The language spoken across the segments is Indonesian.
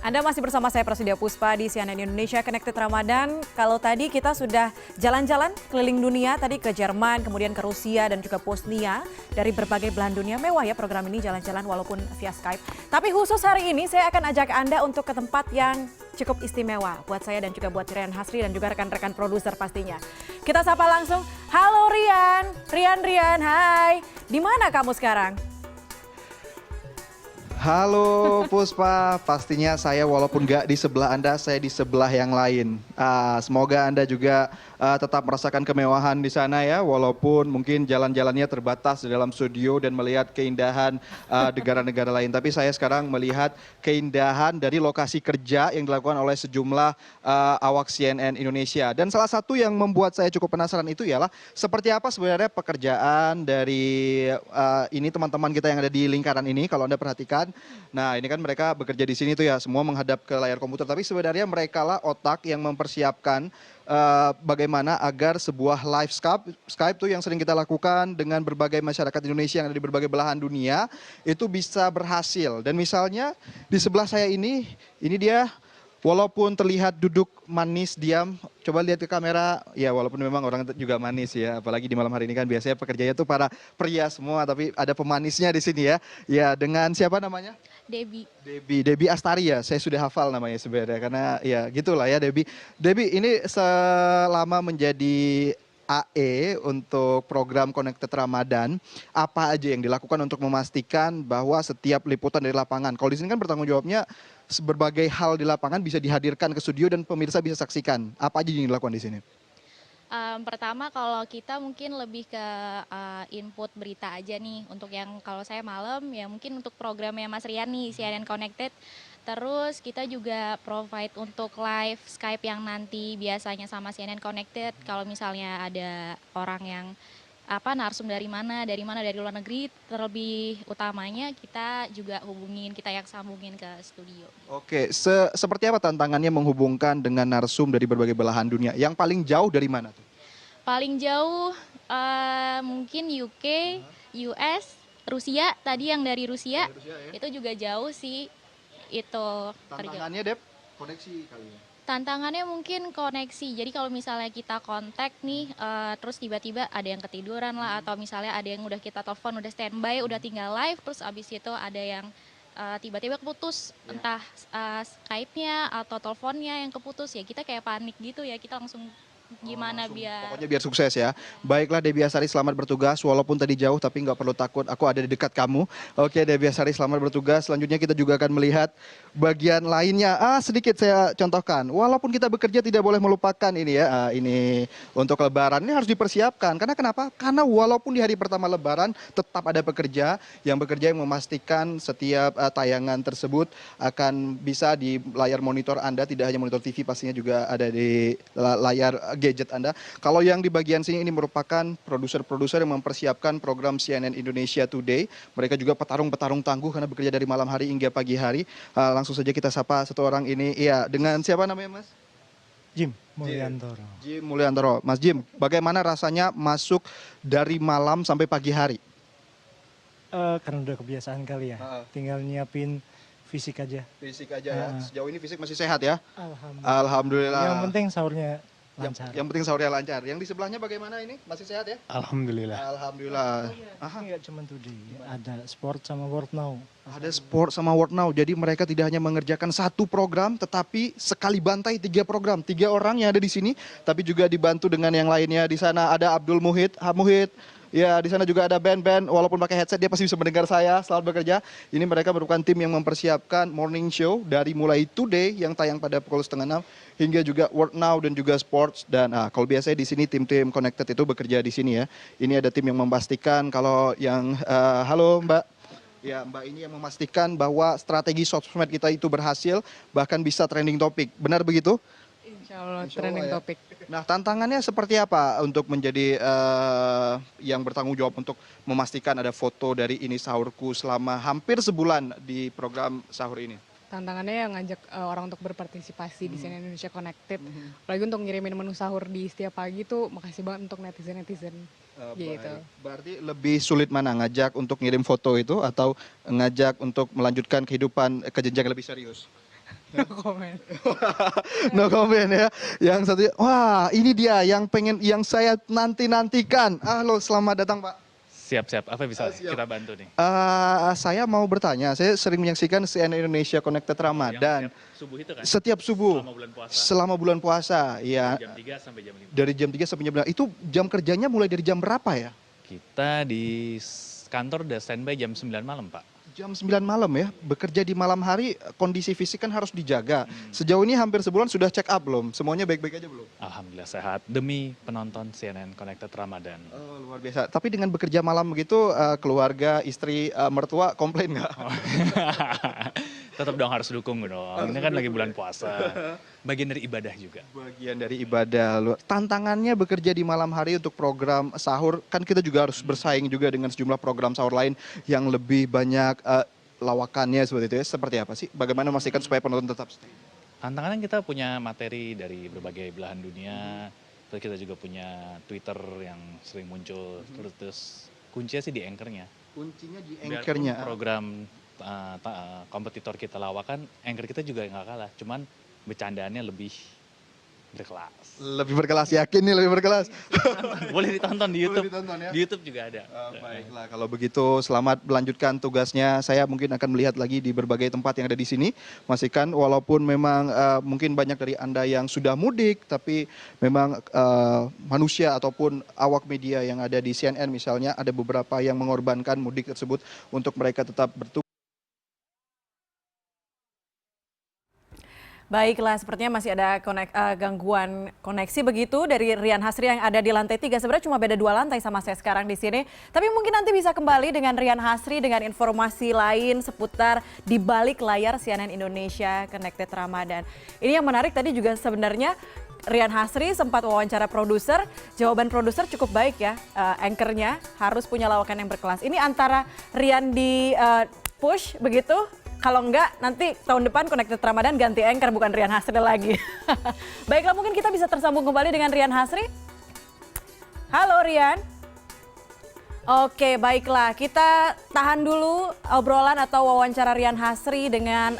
Anda masih bersama saya Prasidya Puspa di CNN Indonesia Connected Ramadan. Kalau tadi kita sudah jalan-jalan keliling dunia, tadi ke Jerman, kemudian ke Rusia dan juga Bosnia. Dari berbagai belahan dunia, mewah ya program ini jalan-jalan walaupun via Skype. Tapi khusus hari ini saya akan ajak Anda untuk ke tempat yang cukup istimewa buat saya dan juga buat Rian Hasri dan juga rekan-rekan produser pastinya. Kita sapa langsung, halo Rian, Rian, hai. Di mana kamu sekarang? Halo Puspa, pastinya saya walaupun nggak di sebelah Anda, saya di sebelah yang lain. Semoga Anda juga tetap merasakan kemewahan di sana ya, walaupun mungkin jalan-jalannya terbatas di dalam studio dan melihat keindahan negara-negara lain. Tapi saya sekarang melihat keindahan dari lokasi kerja yang dilakukan oleh sejumlah awak CNN Indonesia. Dan salah satu yang membuat saya cukup penasaran itu ialah seperti apa sebenarnya pekerjaan dari ini teman-teman kita yang ada di lingkaran ini, kalau Anda perhatikan. Nah ini kan mereka bekerja di sini tuh ya, semua menghadap ke layar komputer. Tapi sebenarnya mereka lah otak yang mempersiapkan bagaimana agar sebuah live Skype tuh yang sering kita lakukan dengan berbagai masyarakat Indonesia yang ada di berbagai belahan dunia itu bisa berhasil. Dan misalnya di sebelah saya ini dia walaupun terlihat duduk manis, diam, coba lihat ke kamera, ya walaupun memang orang juga manis ya, apalagi di malam hari ini kan biasanya pekerjanya tuh para pria semua, tapi ada pemanisnya di sini ya. Ya dengan siapa namanya? Debbie Astari ya, saya sudah hafal namanya sebenarnya karena ya gitulah ya Debbie. Debbie ini selama menjadi AE untuk program Connected Ramadan, apa aja yang dilakukan untuk memastikan bahwa setiap liputan dari lapangan, kalau di sini kan bertanggung jawabnya berbagai hal di lapangan bisa dihadirkan ke studio dan pemirsa bisa saksikan. Apa aja yang dilakukan di sini? Pertama kalau kita mungkin lebih ke input berita aja nih. Untuk yang kalau saya malam ya mungkin untuk programnya Mas Rian nih, CNN Connected. Terus kita juga provide untuk live Skype yang nanti biasanya sama CNN Connected. Kalau misalnya ada orang yang narsum dari mana dari luar negeri, terlebih utamanya kita juga kita yang sambungin ke studio. Oke, seperti apa tantangannya menghubungkan dengan narsum dari berbagai belahan dunia? Yang paling jauh dari mana tuh? Paling jauh mungkin UK, US, Rusia, tadi yang dari Rusia, itu juga jauh sih. Itu tantangannya Dep, koneksi kali ya? Tantangannya mungkin koneksi. Jadi kalau misalnya kita kontak nih, terus tiba-tiba ada yang ketiduran lah, atau misalnya ada yang udah kita telepon, udah standby, udah tinggal live, terus abis itu ada yang tiba-tiba keputus, entah Skype-nya atau teleponnya yang keputus, ya kita kayak panik gitu ya, kita langsung gimana biar... Pokoknya biar sukses ya. Baiklah Debbie Astari, selamat bertugas. Walaupun tadi jauh tapi nggak perlu takut, aku ada di dekat kamu. Oke Debbie Astari, selamat bertugas. Selanjutnya kita juga akan melihat bagian lainnya. Sedikit saya contohkan. Walaupun kita bekerja tidak boleh melupakan ini ya. Ini untuk Lebaran ini harus dipersiapkan. Karena kenapa? Karena walaupun di hari pertama Lebaran tetap ada pekerja yang memastikan setiap tayangan tersebut akan bisa di layar monitor Anda, tidak hanya monitor TV, pastinya juga ada di layar gadget Anda. Kalau yang di bagian sini ini merupakan produser-produser yang mempersiapkan program CNN Indonesia Today. Mereka juga petarung-petarung tangguh karena bekerja dari malam hari hingga pagi hari. Langsung saja kita sapa satu orang ini. Iya, dengan siapa namanya Mas? Jim Mulyantoro. Jim Mulyantoro. Mas Jim, bagaimana rasanya masuk dari malam sampai pagi hari? Karena udah kebiasaan kali ya, tinggal nyiapin fisik aja. Fisik aja ya. Sejauh ini fisik masih sehat ya? Alhamdulillah. Yang penting sahurnya lancar. Yang penting sahurnya lancar. Yang di sebelahnya bagaimana ini? Masih sehat ya? Alhamdulillah. Alhamdulillah. Enggak cuma today, ada sport sama world now. Ada sport sama world now. Jadi mereka tidak hanya mengerjakan satu program, tetapi sekali bantai 3 program. 3 orang yang ada di sini, tapi juga dibantu dengan yang lainnya. Di sana ada Abdul Muhid. Muhid. Ya, di sana juga ada band-band, walaupun pakai headset dia pasti bisa mendengar saya. Selamat bekerja. Ini mereka merupakan tim yang mempersiapkan morning show dari mulai Today yang tayang pada pukul 5:30 hingga juga World Now dan juga Sports. Dan kalau biasanya di sini tim-tim Connected itu bekerja di sini ya. Ini ada tim yang memastikan kalau yang halo Mbak. Ya, Mbak ini yang memastikan bahwa strategi sosmed kita itu berhasil, bahkan bisa trending topik. Benar begitu? Insya Allah trending ya. topik. Nah, tantangannya seperti apa untuk menjadi yang bertanggung jawab untuk memastikan ada foto dari Ini Sahurku selama hampir sebulan di program sahur ini? Tantangannya yang ngajak orang untuk berpartisipasi di CNN Indonesia Connected. Apalagi untuk ngirimin menu sahur di setiap pagi tuh makasih banget untuk netizen-netizen. Gitu. Berarti lebih sulit mana, ngajak untuk ngirim foto itu atau ngajak untuk melanjutkan kehidupan ke jenjang yang lebih serius? Komen. No comment ya. Yang satu, wah ini dia yang saya nantikan. Halo, selamat datang Pak. Siap-siap, apa bisa kita bantu nih? Saya mau bertanya, saya sering menyaksikan CNN Indonesia Connected Ramadan. Yang subuh itu kan? Setiap subuh. Selama bulan puasa. Ya. Jam 3 sampai jam 5. Dari jam 3 sampai jam 5. Itu jam kerjanya mulai dari jam berapa ya? Kita di kantor udah standby jam 9 malam, Pak. Jam 9 malam ya, bekerja di malam hari, kondisi fisik kan harus dijaga. Sejauh ini hampir sebulan sudah check up belum? Semuanya baik-baik aja belum? Alhamdulillah sehat, demi penonton CNN Connected Ramadan. Oh, luar biasa. Tapi dengan bekerja malam begitu, keluarga, istri, mertua komplain nggak? Tetap dong harus dukung dong, ini kan lagi bulan puasa. Bagian dari ibadah juga. Bagian dari ibadah. Tantangannya bekerja di malam hari untuk program sahur, kan kita juga harus bersaing juga dengan sejumlah program sahur lain yang lebih banyak lawakannya seperti itu ya. Seperti apa sih? Bagaimana memastikan supaya penonton tetap stay? Tantangannya kita punya materi dari berbagai belahan dunia, terus kita juga punya Twitter yang sering muncul, terus kuncinya sih di anchor-nya. Kuncinya di Biarpun anchor-nya. program kompetitor kita lawakan, anchor kita juga nggak kalah, cuman bercandaannya lebih berkelas. Lebih berkelas, yakin nih lebih berkelas. Boleh ditonton di YouTube. Boleh ditonton ya? Di YouTube juga ada. Baiklah, kalau begitu selamat melanjutkan tugasnya. Saya mungkin akan melihat lagi di berbagai tempat yang ada di sini. Pastikan walaupun memang mungkin banyak dari Anda yang sudah mudik, tapi memang manusia ataupun awak media yang ada di CNN misalnya, ada beberapa yang mengorbankan mudik tersebut untuk mereka tetap bertugas. Baiklah, sepertinya masih ada gangguan koneksi begitu dari Rian Hasri yang ada di lantai 3. Sebenarnya cuma beda 2 lantai sama saya sekarang di sini. Tapi mungkin nanti bisa kembali dengan Rian Hasri dengan informasi lain seputar di balik layar CNN Indonesia Connected Ramadan. Ini yang menarik tadi juga sebenarnya Rian Hasri sempat wawancara produser. Jawaban produser cukup baik ya. Anchornya harus punya lawakan yang berkelas. Ini antara Rian di push begitu. Kalau enggak, nanti tahun depan Connected Ramadan ganti anchor, bukan Rian Hasri lagi. Baiklah, mungkin kita bisa tersambung kembali dengan Rian Hasri. Halo Rian. Oke, baiklah. Kita tahan dulu obrolan atau wawancara Rian Hasri dengan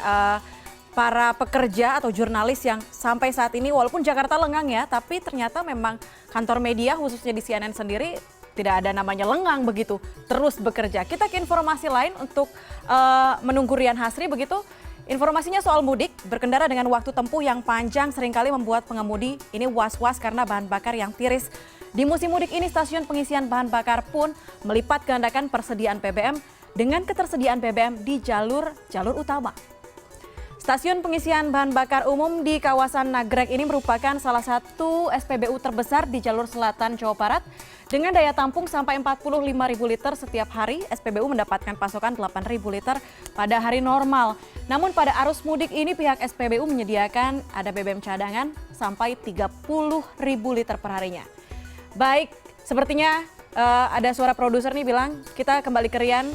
para pekerja atau jurnalis yang sampai saat ini, walaupun Jakarta lengang ya, tapi ternyata memang kantor media khususnya di CNN sendiri tidak ada namanya lengang begitu, terus bekerja. Kita ke informasi lain untuk menunggu Rian Hasri begitu. Informasinya soal mudik, berkendara dengan waktu tempuh yang panjang seringkali membuat pengemudi ini was-was karena bahan bakar yang tiris. Di musim mudik ini stasiun pengisian bahan bakar pun melipat gandakan persediaan BBM dengan ketersediaan BBM di jalur utama. Stasiun pengisian bahan bakar umum di kawasan Nagrek ini merupakan salah satu SPBU terbesar di jalur selatan Jawa Barat. Dengan daya tampung sampai 45.000 liter setiap hari, SPBU mendapatkan pasokan 8.000 liter pada hari normal. Namun pada arus mudik ini pihak SPBU menyediakan ada BBM cadangan sampai 30.000 liter per harinya. Baik, sepertinya ada suara produser nih bilang, kita kembali ke Rian.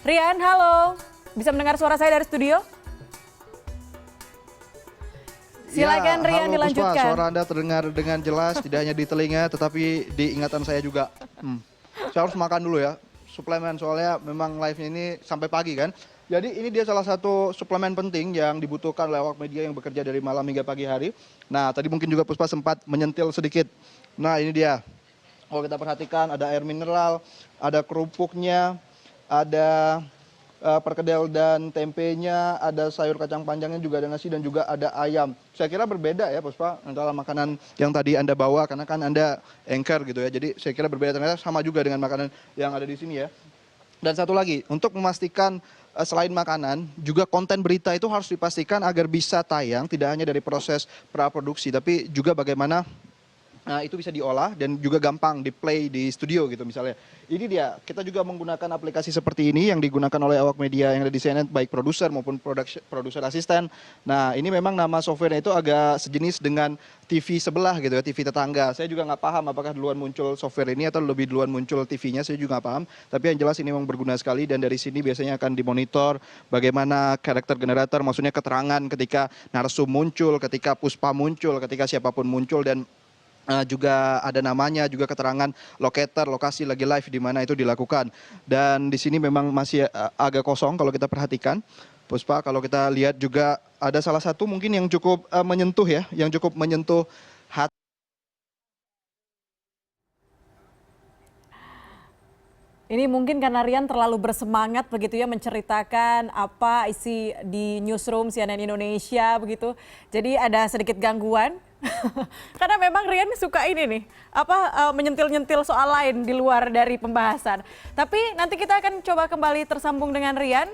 Rian, halo. Bisa mendengar suara saya dari studio? Silakan ya, Rian halo, dilanjutkan. Puspa, suara Anda terdengar dengan jelas, tidak hanya di telinga tetapi di ingatan saya juga. Saya harus makan dulu ya, suplemen soalnya memang live-nya ini sampai pagi kan. Jadi ini dia salah satu suplemen penting yang dibutuhkan oleh awak media yang bekerja dari malam hingga pagi hari. Nah tadi mungkin juga Puspa sempat menyentil sedikit. Nah ini dia, kalau kita perhatikan ada air mineral, ada kerupuknya, ada perkedel dan tempenya, ada sayur kacang panjangnya, juga ada nasi dan juga ada ayam. Saya kira berbeda ya Puspa antara makanan yang tadi Anda bawa karena kan Anda anchor gitu ya. Jadi saya kira berbeda, ternyata sama juga dengan makanan yang ada di sini ya. Dan satu lagi, untuk memastikan selain makanan, juga konten berita itu harus dipastikan agar bisa tayang tidak hanya dari proses praproduksi tapi juga bagaimana itu bisa diolah dan juga gampang di-play di studio gitu misalnya. Ini dia, kita juga menggunakan aplikasi seperti ini yang digunakan oleh awak media yang ada di CNN, baik produser maupun produser asisten. Nah ini memang nama software itu agak sejenis dengan TV sebelah gitu ya, TV tetangga. Saya juga nggak paham apakah duluan muncul software ini atau lebih duluan muncul TV-nya, saya juga nggak paham. Tapi yang jelas ini memang berguna sekali dan dari sini biasanya akan dimonitor bagaimana karakter generator, maksudnya keterangan ketika narsum muncul, ketika Puspa muncul, ketika siapapun muncul, dan juga ada namanya, juga keterangan locator, lokasi lagi live di mana itu dilakukan. Dan di sini memang masih agak kosong kalau kita perhatikan. Puspa, kalau kita lihat juga ada salah satu mungkin yang cukup menyentuh ya, yang cukup menyentuh hati. Ini mungkin karena Rian terlalu bersemangat begitu ya menceritakan apa isi di newsroom CNN Indonesia begitu. Jadi ada sedikit gangguan. Karena memang Rian suka ini nih, menyentil-nyentil soal lain di luar dari pembahasan. Tapi nanti kita akan coba kembali tersambung dengan Rian.